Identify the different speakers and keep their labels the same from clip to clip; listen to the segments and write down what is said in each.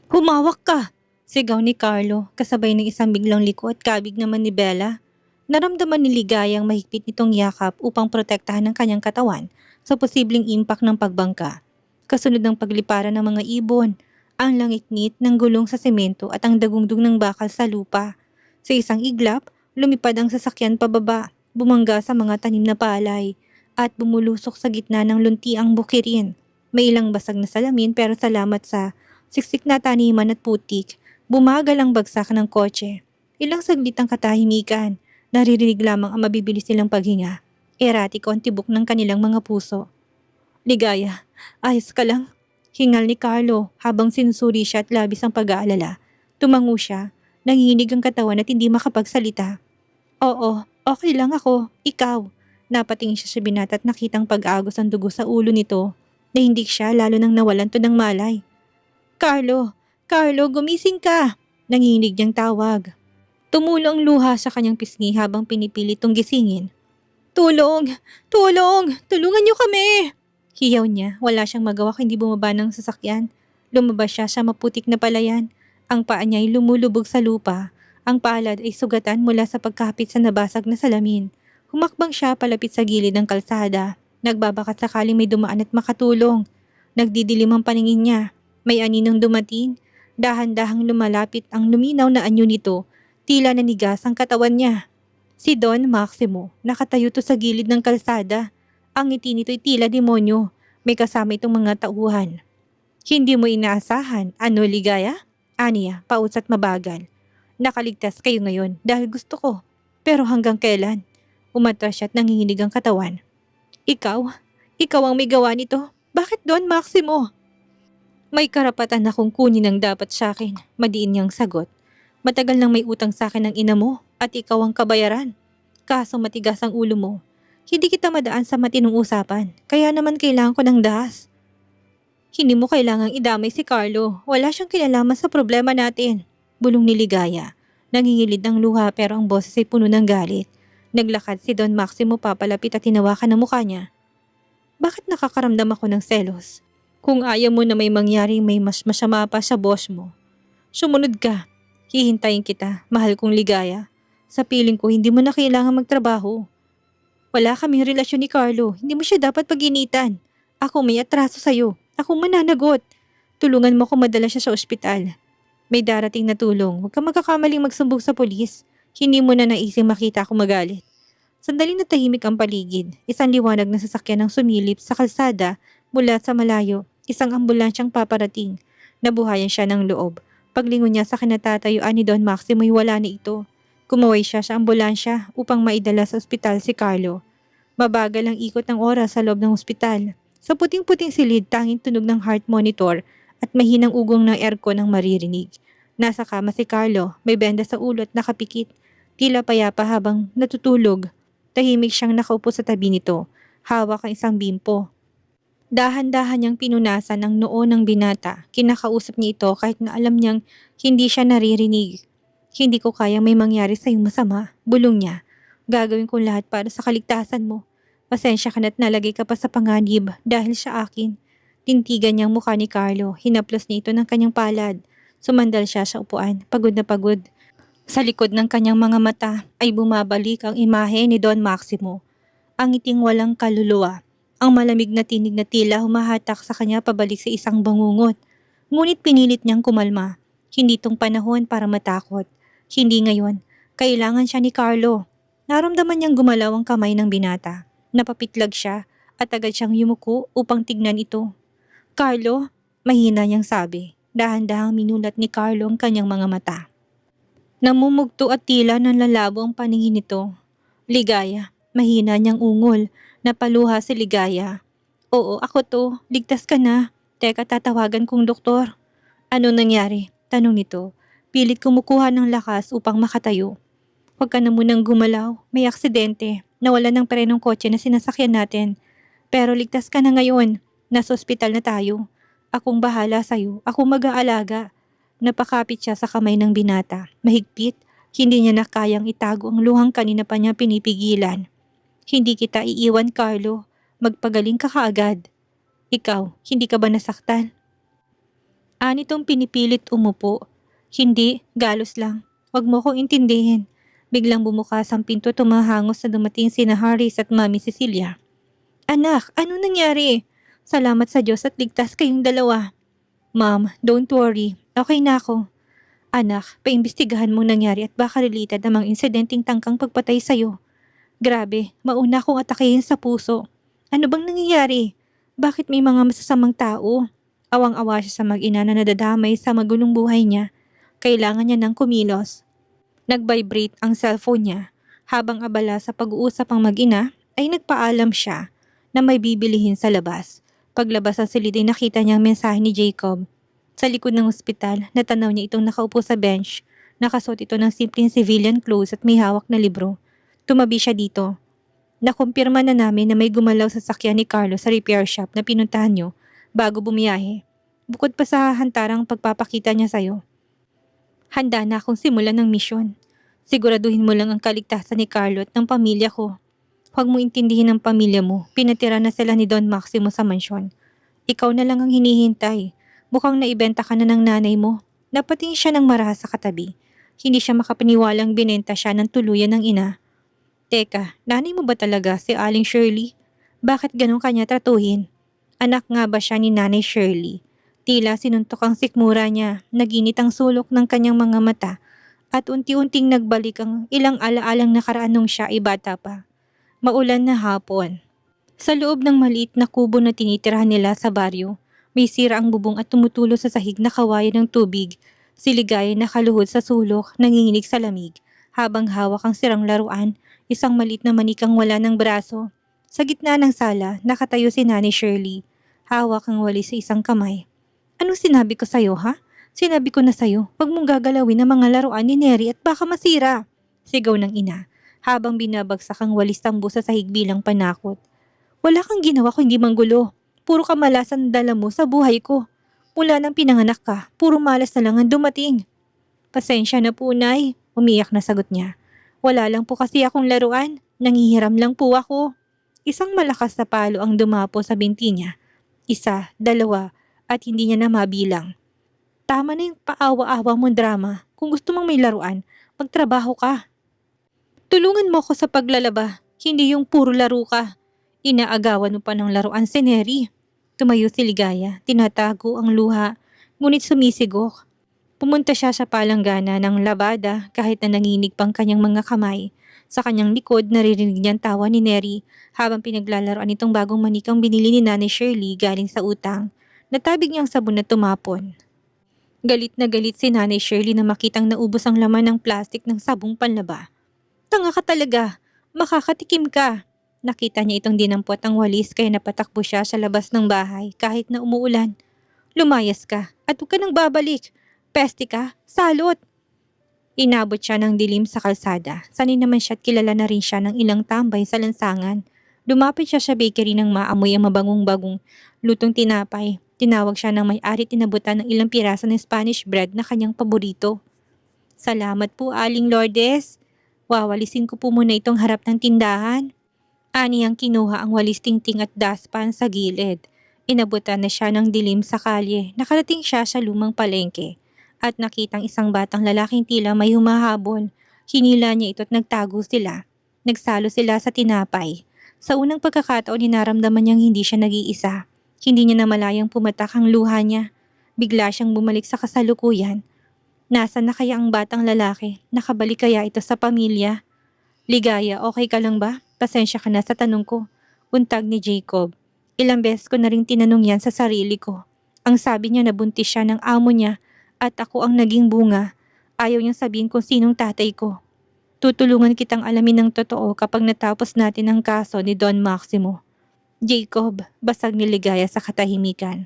Speaker 1: Humawak ka! Sigaw ni Carlo, kasabay ng isang biglang liko at kabig naman ni Bella. Naramdaman ni Ligayang mahigpit nitong yakap upang protektahan ang kanyang katawan sa posibleng impact ng pagbangka. Kasunod ng pagliparan ng mga ibon, ang langit-ngit ng gulong sa semento at ang dagundong ng bakal sa lupa. Sa isang iglap, lumipad ang sasakyan pababa, bumangga sa mga tanim na palay, at bumulusok sa gitna ng luntiang bukirin. May ilang basag na salamin pero salamat sa siksik na taniman at putik, bumagal ang bagsak ng kotse. Ilang saglit ang katahimikan, naririnig lamang ang mabibilis nilang paghinga. Erratiko ang tibok ng kanilang mga puso. Ligaya, ayos ka lang? Hingal ni Carlo habang sinusuri siya at labis ang pag-aalala. Tumango siya, nanginginig ang katawan at hindi makapagsalita. Oo, okay lang ako. Ikaw. Napatingin siya sa binata at nakitang pag-agos ang dugo sa ulo nito. Nahindik siya lalo nang nawalan to ng malay. Carlo! Carlo, gumising ka! Nanginginig niyang tawag. Tumulo ang luha sa kanyang pisngi habang pinipilit tong gisingin. Tulong! Tulong! Tulungan niyo kami! Hiyaw niya, wala siyang magawa kundi bumaba ng sasakyan. Lumabas siya sa maputik na palayan. Ang paa niya ay lumulubog sa lupa. Ang palad ay sugatan mula sa pagkapit sa nabasag na salamin. Humakbang siya palapit sa gilid ng kalsada. Nagbabakat sakaling may dumaan at makatulong. Nagdidilim ang paningin niya. May aninong dumating. Dahan-dahang lumalapit ang luminaw na anyo nito. Tila nanigas ang katawan niya. Si Don Maximo, nakatayo to sa gilid ng kalsada. Ang ngiti nito'y tila demonyo. May kasama itong mga tauhan. Hindi mo inaasahan, ano Ligaya? Aniya, pausat mabagal. Nakaligtas kayo ngayon dahil gusto ko. Pero hanggang kailan? Umatras siya at nanginginig ang katawan. Ikaw? Ikaw ang may gawa nito? Bakit Don Maximo? May karapatan akong kunin ang dapat sa akin, madiin niyang sagot. Matagal nang may utang sa akin ng ina mo at ikaw ang kabayaran. Kaso matigas ang ulo mo. Hindi kita madaan sa matinong usapan, kaya naman kailangan ko ng dahas. Hindi mo kailangang idamay si Carlo. Wala siyang kinalaman sa problema natin. Bulong ni Ligaya. Nangingilid ng luha pero ang boses ay puno ng galit. Naglakad si Don Maximo papalapit at tinawakan ang mukha niya. Bakit nakakaramdam ako ng selos? Kung ayaw mo na may mangyaring may mas masama pa sa boss mo, sumunod ka. Hihintayin kita, mahal kong Ligaya. Sa piling ko, hindi mo na kailangan magtrabaho. Wala kaming relasyon ni Carlo. Hindi mo siya dapat pag-initan. Ako may atraso sa'yo. Ako mananagot. Tulungan mo ko madala siya sa ospital. May darating na tulong. Huwag kang magkakamaling magsumbong sa polis. Hindi mo na naising makita ako magalit. Sandaling natahimik ang paligid. Isang liwanag na sasakyan ang sumilip sa kalsada mula sa malayo. Isang ambulansyang paparating. Nabuhayan siya ng loob. Paglingon niya sa kinatatayuan ni Don Maximo ay wala na ito. Kumaway siya sa ambulansya upang maidala sa ospital si Carlo. Mabagal ang ikot ng oras sa loob ng ospital. Sa puting-puting silid, tanging tunog ng heart monitor at mahinang ugong ng aircon ang maririnig. Nasa kama si Carlo, may benda sa ulo at nakapikit. Tila payapa habang natutulog. Tahimik siyang nakaupo sa tabi nito. Hawak ang isang bimpo. Dahan-dahan niyang pinunasan ang noo ng binata. Kinakausap niya ito kahit na alam niyang hindi siya naririnig. Hindi ko kayang may mangyari sa iyong masama, bulong niya. Gagawin ko lahat para sa kaligtasan mo. Pasensya ka na't nalagay ka pa sa panganib dahil sa akin. Tintigan niyang mukha ni Carlo, hinaplos niya ito ng kanyang palad. Sumandal siya sa upuan, pagod na pagod. Sa likod ng kanyang mga mata ay bumabalik ang imahe ni Don Maximo. Ang ngiting walang kaluluwa. Ang malamig na tinig na tila humahatak sa kanya pabalik sa isang bangungot. Ngunit pinilit niyang kumalma. Hindi itong panahon para matakot. Hindi ngayon. Kailangan siya ni Carlo. Naramdaman niyang gumalaw ang kamay ng binata. Napapitlag siya at agad siyang yumuko upang tignan ito. Carlo, mahina niyang sabi. Dahan-dahang minulat ni Carlo ang kanyang mga mata. Namumugto at tila nanlalabo ang paningin nito. Ligaya, mahina niyang ungol. Napaluha si Ligaya. Oo, ako to. Ligtas ka na. Teka, tatawagan kong doktor. Ano nangyari? Tanong nito. Pilit kumukuha ng lakas upang makatayo. Huwag ka na munang gumalaw. May aksidente. Nawala ng prenong kotse na sinasakyan natin. Pero ligtas ka na ngayon. Nasa ospital na tayo. Akong bahala sa'yo. Akong mag-aalaga. Napakapit siya sa kamay ng binata. Mahigpit. Hindi niya na kayang itago ang luhang kanina pa niya pinipigilan. Hindi kita iiwan, Carlo. Magpagaling ka kaagad. Ikaw, hindi ka ba nasaktan? Anitong pinipilit umupo. Hindi, galos lang. Huwag mo kong intindihin. Biglang bumukas ang pinto tumahangos na dumating sina Haris at Mami Cecilia. Anak, ano nangyari? Salamat sa Diyos at ligtas kayong dalawa. Mom, don't worry. Okay na ako. Anak, paimbestigahan mong nangyari at baka related ang mga insidenteng tangkang pagpatay sa'yo. Grabe, mauna kong atakihin sa puso. Ano bang nangyayari? Bakit may mga masasamang tao? Awang-awa siya sa mag-ina na nadadamay sa magulong buhay niya. Kailangan niya ng kumilos. Nag-vibrate ang cellphone niya. Habang abala sa pag-uusap ang mag-ina, ay nagpaalam siya na may bibilihin sa labas. Paglabas sa silid ay nakita niya ang mensahe ni Jacob. Sa likod ng ospital, natanaw niya itong nakaupo sa bench. Nakasuot ito ng simpleng civilian clothes at may hawak na libro. Tumabi siya dito. Nakumpirma na namin na may gumalaw sa sakyan ni Carlos sa repair shop na pinuntahan niyo bago bumiyahe. Bukod pa sa hantarang pagpapakita niya sa'yo. Handa na akong simulan ng misyon. Siguraduhin mo lang ang kaligtasan ni Carlo at ng pamilya ko. Huwag mo intindihin ang pamilya mo. Pinatira na sila ni Don Maximo sa mansyon. Ikaw na lang ang hinihintay. Mukhang naibenta ka na ng nanay mo. Napating siya ng marahas sa katabi. Hindi siya makapaniwalang binenta siya ng tuluyan ng ina. Teka, nanay mo ba talaga si Aling Shirley? Bakit ganun kanya tratuhin? Anak nga ba siya ni Nanay Shirley? Tila sinuntok ang sikmura niya, naginit ang sulok ng kanyang mga mata at unti-unting nagbalik ang ilang alaalang nakaraan nung siya ay bata pa. Maulan na hapon. Sa loob ng maliit na kubo na tinitirahan nila sa baryo, may sira ang bubong at tumutulo sa sahig na kawayan ng tubig. Si Ligaya nakaluhod sa sulok, nanginginig sa lamig, habang hawak ang sirang laruan, isang maliit na manikang wala ng braso. Sa gitna ng sala, nakatayo si Nanay Shirley. Hawak ang walis sa isang kamay. Anong sinabi ko sa'yo, ha? Sinabi ko na sa'yo, wag mong gagalawin ang mga laruan ni Neri at baka masira. Sigaw ng ina, habang binabagsak ang walis tambo sa sahig bilang panakot. Wala kang ginawa kundi manggulo. Puro kamalasan dala mo sa buhay ko. Mula nang pinanganak ka, puro malas na lang ang dumating. Pasensya na po, Nay. Umiyak na sagot niya. Wala lang po kasi akong laruan. Nangihiram lang po ako. Isang malakas na palo ang dumapo sa binti niya. Isa, dalawa, at hindi niya na mabilang. Tama na yung paawa-awa mong drama. Kung gusto mong may laruan, magtrabaho ka. Tulungan mo ako sa paglalaba, hindi yung puro laro ka. Inaagawan mo pa ng laruan si Neri. Tumayo si Ligaya, tinatago ang luha, ngunit sumisigok. Pumunta siya sa palanggana ng labada kahit na nanginig pang kanyang mga kamay. Sa kanyang likod, naririnig niyang tawa ni Neri habang pinaglalaroan itong bagong manikang binili ni Nanay Shirley galing sa utang. Natabig niyang sabon na tumapon. Galit na galit si Nanay Shirley na makitang naubos ang laman ng plastik ng sabong panlaba. Tanga ka talaga! Makakatikim ka! Nakita niya itong dinampot ang walis kaya napatakbo siya sa labas ng bahay kahit na umuulan. Lumayas ka at huwag ka nang babalik. Peste ka, salot! Inabot siya ng dilim sa kalsada. Sanay naman siya at kilala na rin siya ng ilang tambay sa lansangan. Lumapit siya sa bakery nang maamoy ang mabangong-bagong lutong tinapay. Tinawag siya ng may-ari at inabutan ng ilang piraso ng Spanish bread na kanyang paborito. Salamat po, Aling Lourdes. Wawalisin ko po muna itong harap ng tindahan. Ani ang kinuha ang walis tingting at daspan sa gilid. Inabutan na siya ng dilim sa kalye. Nakarating siya sa lumang palengke at nakitang isang batang lalaking tila may humahabol. Hinila niya ito at nagtago sila. Nagsalo sila sa tinapay. Sa unang pagkakataon, ninaramdaman niyang hindi siya nag-iisa. Hindi niya namalayang pumatak ang luha niya. Bigla siyang bumalik sa kasalukuyan. Nasaan na kaya ang batang lalaki? Nakabalik kaya ito sa pamilya? Ligaya, okay ka lang ba? Pasensya ka na sa tanong ko. Untag ni Jacob. Ilang beses ko na rin tinanong yan sa sarili ko. Ang sabi niya nabuntis siya ng amo niya at ako ang naging bunga. Ayaw niyang sabihin kung sinong tatay ko. Tutulungan kitang alamin ng totoo kapag natapos natin ang kaso ni Don Maximo. Jacob, basag ni Ligaya sa katahimikan.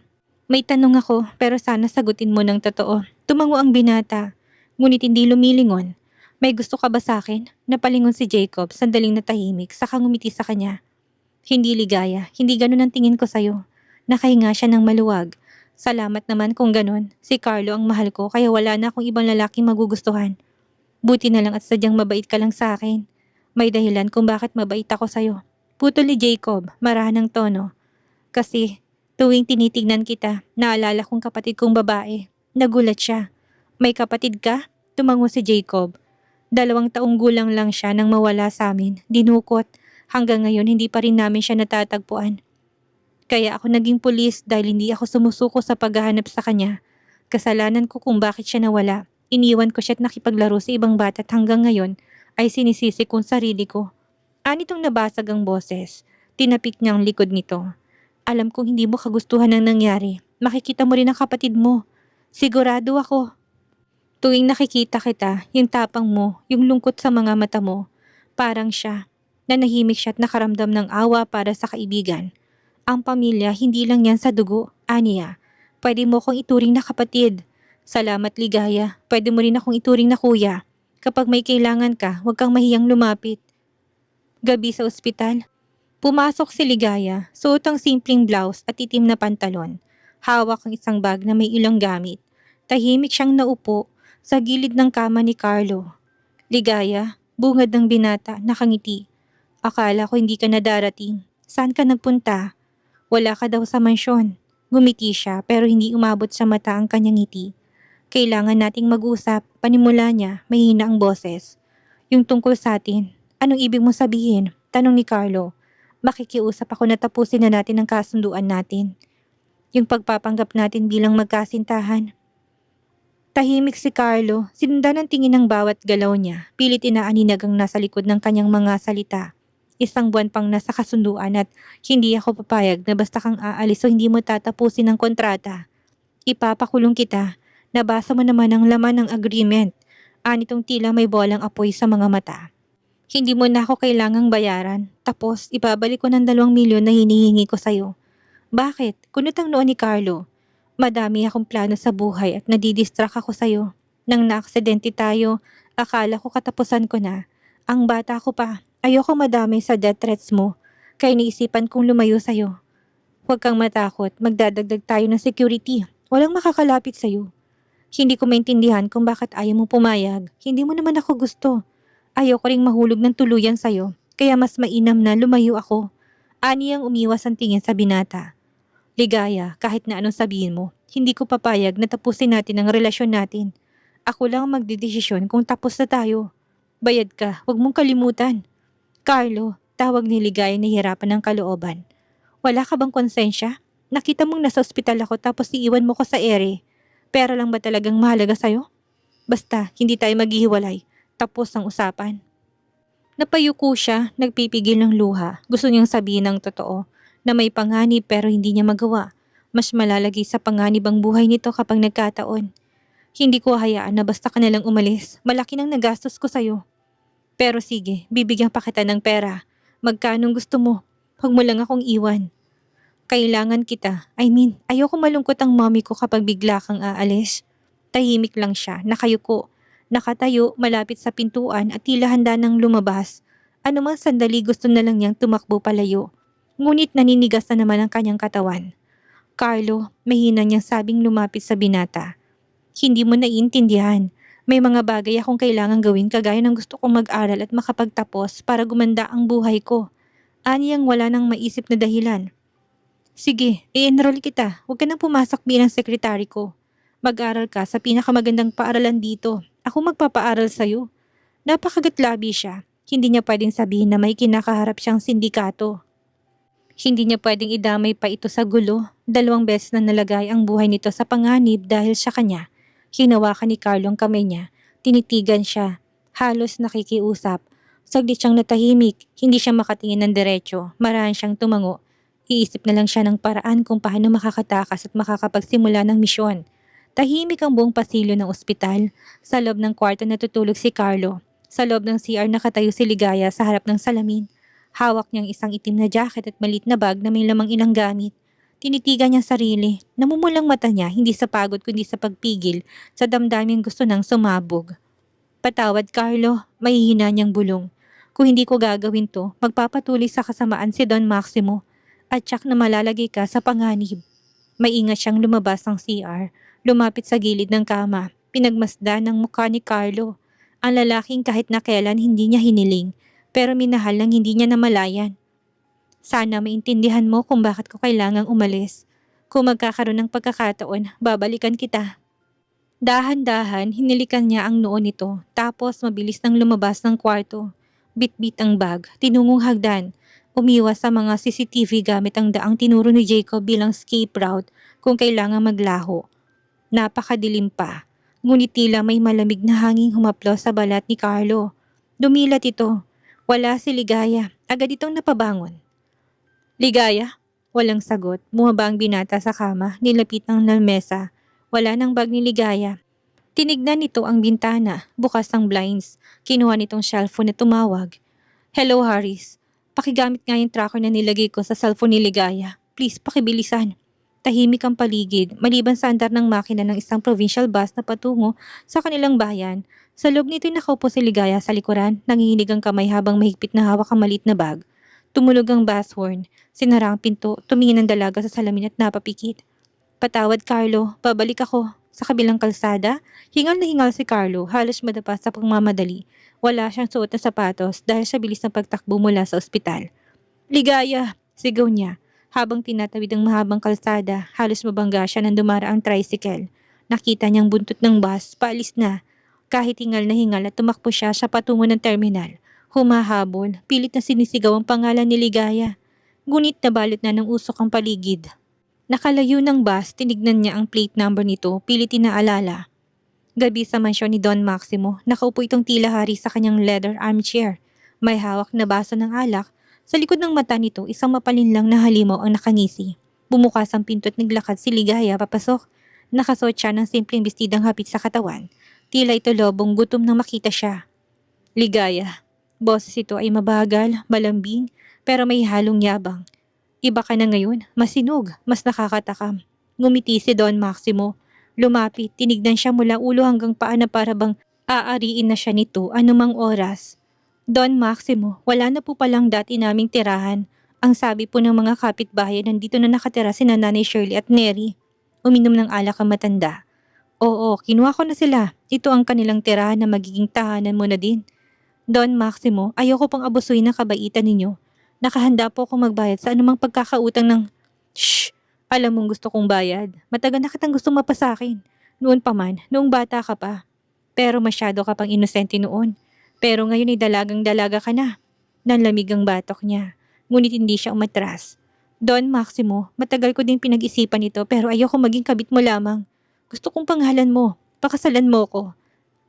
Speaker 1: May tanong ako pero sana sagutin mo ng totoo. Tumango ang binata, ngunit hindi lumilingon. May gusto ka ba sa akin? Napalingon si Jacob, sandaling natahimik, saka ngumiti sa kanya. Hindi Ligaya, hindi ganun ang tingin ko sa'yo. Nakahinga siya ng maluwag. Salamat naman kung ganun. Si Carlo ang mahal ko kaya wala na akong ibang lalaking magugustuhan. Buti na lang at sadyang mabait ka lang sa akin. May dahilan kung bakit mabait ako sa'yo. Putol ni Jacob, marahan ng tono. Kasi Tuwing tinitignan kita, naalala kong kapatid kong babae. Nagulat siya. May kapatid ka? Tumango si Jacob. 2 taong gulang lang siya nang mawala sa amin. Dinukot. Hanggang ngayon hindi pa rin namin siya natatagpuan. Kaya ako naging pulis dahil hindi ako sumusuko sa paghahanap sa kanya. Kasalanan ko kung bakit siya nawala. Iniwan ko siya at nakipaglaro sa ibang bata at hanggang ngayon ay sinisisi kong sarili ko. Anitong nabasag ang boses. Tinapik niya ang likod nito. Alam kong hindi mo kagustuhan ang nangyari. Makikita mo rin ang kapatid mo. Sigurado ako. Tuwing nakikita kita, yung tapang mo, yung lungkot sa mga mata mo, parang siya. Nanahimik siya at nakaramdam ng awa para sa kaibigan. Ang pamilya, hindi lang yan sa dugo, aniya. Pwede mo akong ituring na kapatid. Salamat Ligaya, pwede mo rin akong ituring na kuya. Kapag may kailangan ka, huwag kang mahiyang lumapit. Gabi sa ospital. Pumasok si Ligaya, suot ang simpleng blouse at itim na pantalon. Hawak ang isang bag na may ilang gamit. Tahimik siyang naupo sa gilid ng kama ni Carlo. Ligaya, bungad ng binata, nakangiti. Akala ko hindi ka na darating. Saan ka nagpunta? Wala ka daw sa mansyon. Gumiti siya pero hindi umabot sa mata ang kanyang ngiti. Kailangan nating mag-usap, panimula niya, mahina ang boses. Yung tungkol sa atin, anong ibig mo sabihin? Tanong ni Carlo. Makikiusap ako na tapusin na natin ang kasunduan natin. Yung pagpapanggap natin bilang magkasintahan. Tahimik si Carlo, sinundan ang tingin ng bawat galaw niya, pilit inaaninag ang nasa likod ng kanyang mga salita. 1 buwan pang nasa kasunduan at hindi ako papayag na basta kang aalis o hindi mo tatapusin ang kontrata. Ipapakulong kita. Nabasa mo naman ang laman ng agreement. Anitong tila may bolang apoy sa mga mata. Hindi mo na ako kailangang bayaran. Tapos ibabalik ko ng 2 milyon na hinihingi ko sa'yo. Bakit? Kunot ang noo ni Carlo. Madami akong plano sa buhay at nadidistract ako sa'yo. Nang naaksidente tayo, akala ko katapusan ko na. Ang bata ko pa. Ayoko madamay sa death threats mo, kaya naisipan kong lumayo sa'yo. Huwag kang matakot, magdadagdag tayo ng security. Walang makakalapit sa'yo. Hindi ko maintindihan kung bakit ayaw mo pumayag. Hindi mo naman ako gusto. Ayoko ring mahulog ng tuluyan sa'yo, kaya mas mainam na lumayo ako. Ani ang umiwas ang tingin sa binata. Ligaya, kahit na anong sabihin mo, hindi ko papayag na tapusin natin ang relasyon natin. Ako lang ang magdedesisyon kung tapos na tayo. Bayad ka, huwag mong kalimutan. Carlo, tawag ni Ligaya na hirapan ng kalooban. Wala ka bang konsensya? Nakita mong nasa ospital ako tapos iiwan mo ko sa ere. Pera lang ba talagang mahalaga sa'yo? Basta, hindi tayo maghihiwalay. Tapos ang usapan. Napayuko siya, nagpipigil ng luha. Gusto niyang sabihin ng totoo, na may panganib pero hindi niya magawa. Mas malalagay sa panganib ang buhay nito kapag nagkataon. Hindi ko hayaan na basta ka nalang umalis. Malaki nang nagastos ko sa'yo. Pero sige, bibigyan pa kita ng pera. Magkanong gusto mo? Huwag mo lang akong iwan. Kailangan kita. Ayoko malungkot ang mommy ko kapag bigla kang aalis. Tahimik lang siya, nakayuko. Nakatayo, malapit sa pintuan at tila handa nang lumabas. Anumang sandali gusto na lang niyang tumakbo palayo. Ngunit naninigas na naman ang kanyang katawan. Carlo, mahina niyang sabing lumapit sa binata. Hindi mo naiintindihan. May mga bagay akong kailangan gawin kagaya ng gusto kong mag-aral at makapagtapos para gumanda ang buhay ko. Aniyang wala nang maisip na dahilan. Sige, i-enroll kita. Huwag ka nang pumasok bilang sekretary ko. Mag-aral ka sa pinakamagandang paaralan dito. Ako magpapaaral sa'yo. Napakagatlabi siya. Hindi niya pwedeng sabihin na may kinakaharap siyang sindikato. Hindi niya pwedeng idamay pa ito sa gulo. 2 beses na nalagay ang buhay nito sa panganib dahil sa kanya. Hinawakan ni Carlo ang kamay niya. Tinitigan siya. Halos nakikiusap. Saglit siyang natahimik. Hindi siya makatingin ng diretso. Marahan siyang tumango. Iisip na lang siya ng paraan kung paano makakatakas at makakapagsimula ng misyon. Tahimik ang buong pasilyo ng ospital. Sa loob ng kwarto natutulog si Carlo. Sa loob ng CR nakatayo si Ligaya sa harap ng salamin. Hawak niyang isang itim na jacket at maliit na bag na may lamang ilang gamit. Tinitigan niya sarili. Namumulang mata niya hindi sa pagod kundi sa pagpigil sa damdaming gusto nang sumabog. Patawad Carlo, mahihina niyang bulong. Kung hindi ko gagawin to, magpapatuloy sa kasamaan si Don Maximo at tsak na malalagay ka sa panganib. Maingat siyang lumabas ng CR, lumapit sa gilid ng kama, pinagmasdan ng mukha ni Carlo. Ang lalaking kahit na kailan hindi niya hiniling, pero minahal ng hindi niya namalayan. Sana maintindihan mo kung bakit ko kailangang umalis. Kung magkakaroon ng pagkakataon, babalikan kita. Dahan-dahan, hinilikan niya ang noo nito, tapos mabilis nang lumabas ng kwarto. Bit-bit ang bag, tinungong hagdan. Umiwas sa mga CCTV gamit ang daang tinuro ni Jacob bilang escape route kung kailangan maglaho. Napakadilim pa, ngunit tila may malamig na hanging humaplos sa balat ni Carlo. Dumilat ito. Wala si Ligaya, agad itong napabangon. Ligaya? Walang sagot, bumaba ang binata sa kama, nilapit ng lamesa. Wala nang bag ni Ligaya. Tinignan nito ang bintana, bukas ang blinds. Kinuha nitong cellphone at tumawag. Hello Haris, pakigamit nga yung tracker na nilagay ko sa cellphone ni Ligaya. Please, pakibilisan. Tahimik ang paligid, maliban sa andar ng makina ng isang provincial bus na patungo sa kanilang bayan. Sa loob nito'y nakaupo si Ligaya sa likuran, nanginginig ang kamay habang mahigpit na hawak ang maliit na bag. Tumulog ang bus horn, sinara ang pinto, tumingin ang dalaga sa salamin at napapikit. Patawad Carlo, babalik ako. Sa kabilang kalsada, hingal na hingal si Carlo, halos madapa sa pagmamadali. Wala siyang suot na sapatos dahil sa bilis ng pagtakbo mula sa ospital. Ligaya! Sigaw niya. Habang tinatawid ang mahabang kalsada, halos mabangga siya nang dumaraang tricycle. Nakita niyang buntot ng bus, paalis na. Kahit hingal na hingal at tumakbo siya sa patungo ng terminal. Humahabol, pilit na sinisigaw ang pangalan ni Ligaya. Ngunit nabalot na ng usok ang paligid. Nakalayo ng bus, tinignan niya ang plate number nito, pilit inaalala. Gabi sa mansyon ni Don Maximo, nakaupo itong tila hari sa kanyang leather armchair. May hawak na baso ng alak. Sa likod ng mata nito, isang mapalinlang na halimaw ang nakangisi. Bumukas ang pinto at naglakad si Ligaya papasok. Nakasuot siya ng simpleng bestidang hapit sa katawan. Tila ito lobong gutom nang makita siya. Ligaya. Boses ito ay mabagal, malambing, pero may halong yabang. Iba ka na ngayon, masinog, mas nakakatakam. Ngumiti si Don Maximo. Lumapit, tinignan siya mula ulo hanggang paa na para bang aariin na siya nito anumang oras. Don Maximo, wala na po palang dati naming tirahan. Ang sabi po ng mga kapitbahay nandito na nakatira si Nanay Shirley at Neri. Uminom ng alak ang matanda. Oo, kinuha ko na sila. Ito ang kanilang tirahan na magiging tahanan mo na din. Don Maximo, ayoko pang abusuin ng kabaitan ninyo. Nakahanda po akong magbayad sa anumang pagkakautang ng... Shh! Alam mong gusto kong bayad. Matagal na kitang gustong mapasakin. Noon pa man, noong bata ka pa. Pero masyado ka pang inosente noon. Pero ngayon ay dalagang-dalaga ka na. Nanlamig ang batok niya. Ngunit hindi siya umatras. Don Maximo, matagal ko din pinag-isipan ito pero ayoko maging kabit mo lamang. Gusto kong panghalan mo. Pakasalan mo ko.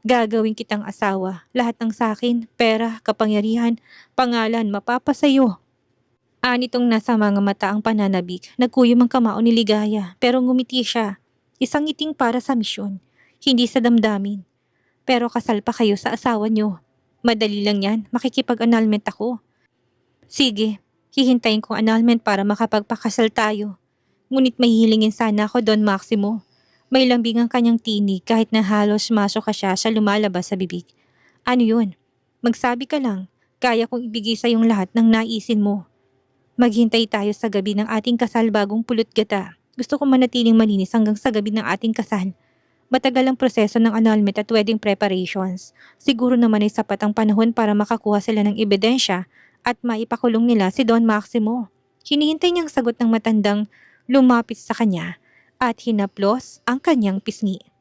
Speaker 1: Gagawin kitang asawa. Lahat ng sakin, pera, kapangyarihan, pangalan, mapapasayo. Anitong nasa mga mata ang pananabik. Nagkuyom ang kamao ni Ligaya pero ngumiti siya. Isang ngiting para sa misyon. Hindi sa damdamin. Pero kasal pa kayo sa asawa niyo. Madali lang yan, makikipag-annulment ako. Sige, hihintayin ko annulment para makapagpakasal tayo. Ngunit may hihilingin sana ako, Don Maximo. May lambing ang kanyang tinig kahit na halos masok ka siya sa lumalabas sa bibig. Ano yun? Magsabi ka lang, kaya kong ibigay sa iyong lahat ng naisin mo. Maghintay tayo sa gabi ng ating kasal bagong pulot gata. Gusto kong manatiling malinis hanggang sa gabi ng ating kasal. Matagal ang proseso ng annulment at wedding preparations. Siguro naman ay sapat ang panahon para makakuha sila ng ebidensya at maipakulong nila si Don Maximo. Hinihintay niyang sagot ng matandang lumapit sa kanya at hinaplos ang kanyang pisngi.